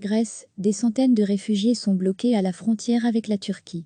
Grèce, des centaines de réfugiés sont bloqués à la frontière avec la Turquie.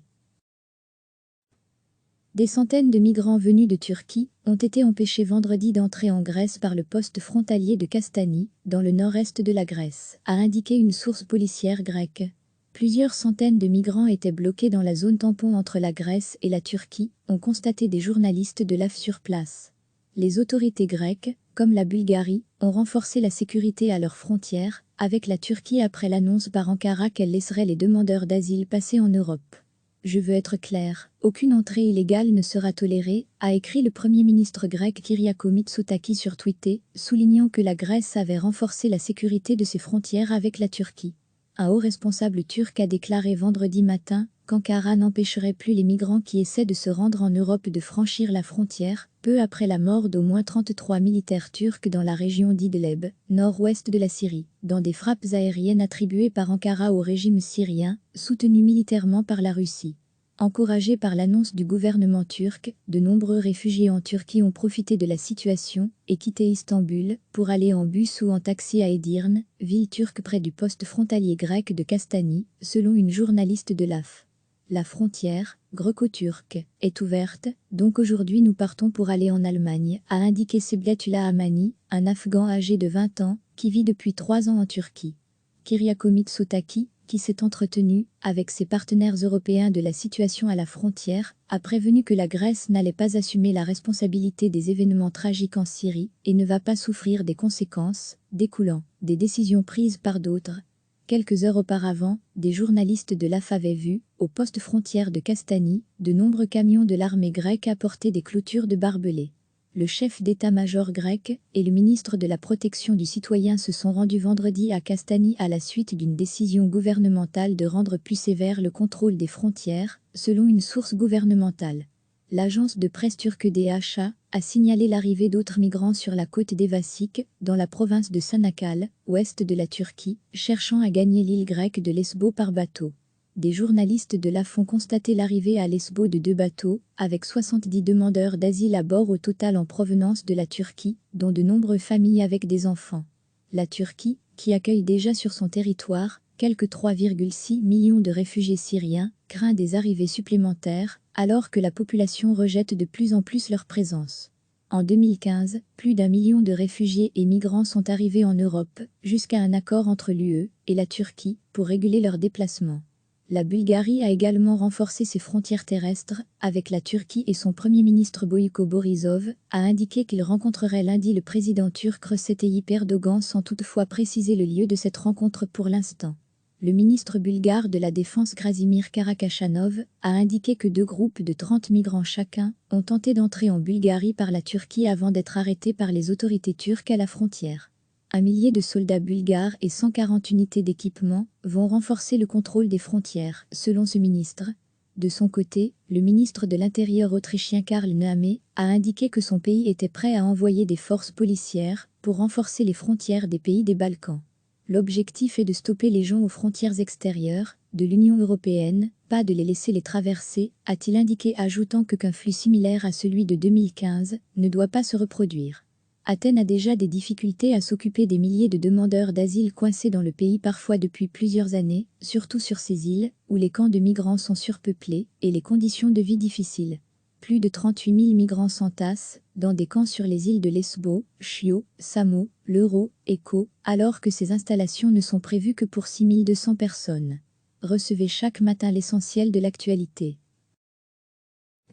Des centaines de migrants venus de Turquie ont été empêchés vendredi d'entrer en Grèce par le poste frontalier de Kastani, dans le nord-est de la Grèce, a indiqué une source policière grecque. Plusieurs centaines de migrants étaient bloqués dans la zone tampon entre la Grèce et la Turquie, ont constaté des journalistes de l'AF sur place. Les autorités grecques, comme la Bulgarie, ont renforcé la sécurité à leurs frontières avec la Turquie après l'annonce par Ankara qu'elle laisserait les demandeurs d'asile passer en Europe. Je veux être clair, aucune entrée illégale ne sera tolérée, a écrit le Premier ministre grec Kyriakos Mitsotakis sur Twitter, soulignant que la Grèce avait renforcé la sécurité de ses frontières avec la Turquie. Un haut responsable turc a déclaré vendredi matin qu'Ankara n'empêcherait plus les migrants qui essaient de se rendre en Europe de franchir la frontière, peu après la mort d'au moins 33 militaires turcs dans la région d'Idlib, nord-ouest de la Syrie, dans des frappes aériennes attribuées par Ankara au régime syrien, soutenu militairement par la Russie. Encouragés par l'annonce du gouvernement turc, de nombreux réfugiés en Turquie ont profité de la situation et quitté Istanbul pour aller en bus ou en taxi à Edirne, ville turque près du poste frontalier grec de Kastani, selon une journaliste de l'AF. La frontière, greco-turque, est ouverte, donc aujourd'hui nous partons pour aller en Allemagne, a indiqué Sebletullah Amani, un Afghan âgé de 20 ans, qui vit depuis 3 ans en Turquie. Kyriakos Mitsotakis, qui s'est entretenu avec ses partenaires européens de la situation à la frontière, a prévenu que la Grèce n'allait pas assumer la responsabilité des événements tragiques en Syrie et ne va pas souffrir des conséquences découlant des décisions prises par d'autres. Quelques heures auparavant, des journalistes de l'AF avaient vu, au poste frontière de Kastani, de nombreux camions de l'armée grecque apporter des clôtures de barbelés. Le chef d'état-major grec et le ministre de la Protection du citoyen se sont rendus vendredi à Kastani à la suite d'une décision gouvernementale de rendre plus sévère le contrôle des frontières, selon une source gouvernementale. L'agence de presse turque DHA a signalé l'arrivée d'autres migrants sur la côte d'Evasik, dans la province de Çanakkale, ouest de la Turquie, cherchant à gagner l'île grecque de Lesbos par bateau. Des journalistes de l'AF ont constaté l'arrivée à Lesbos de 2 bateaux, avec 70 demandeurs d'asile à bord au total en provenance de la Turquie, dont de nombreuses familles avec des enfants. La Turquie, qui accueille déjà sur son territoire quelques 3,6 millions de réfugiés syriens, craint des arrivées supplémentaires, alors que la population rejette de plus en plus leur présence. En 2015, plus d'1 million de réfugiés et migrants sont arrivés en Europe, jusqu'à un accord entre l'UE et la Turquie pour réguler leurs déplacements. La Bulgarie a également renforcé ses frontières terrestres avec la Turquie et son Premier ministre Boyko Borisov a indiqué qu'il rencontrerait lundi le président turc Recep Tayyip Erdogan sans toutefois préciser le lieu de cette rencontre pour l'instant. Le ministre bulgare de la Défense Krasimir Karakachanov a indiqué que 2 groupes de 30 migrants chacun ont tenté d'entrer en Bulgarie par la Turquie avant d'être arrêtés par les autorités turques à la frontière. 1 millier de soldats bulgares et 140 unités d'équipement vont renforcer le contrôle des frontières, selon ce ministre. De son côté, le ministre de l'Intérieur autrichien Karl Nehammer a indiqué que son pays était prêt à envoyer des forces policières pour renforcer les frontières des pays des Balkans. L'objectif est de stopper les gens aux frontières extérieures de l'Union européenne, pas de les laisser les traverser, a-t-il indiqué, ajoutant qu'un flux similaire à celui de 2015 ne doit pas se reproduire. Athènes a déjà des difficultés à s'occuper des milliers de demandeurs d'asile coincés dans le pays parfois depuis plusieurs années, surtout sur ces îles, où les camps de migrants sont surpeuplés et les conditions de vie difficiles. Plus de 38 000 migrants s'entassent dans des camps sur les îles de Lesbos, Chios, Samos, Leuros et Kos, alors que ces installations ne sont prévues que pour 6 200 personnes. Recevez chaque matin l'essentiel de l'actualité.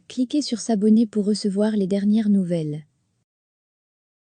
Cliquez sur s'abonner pour recevoir les dernières nouvelles.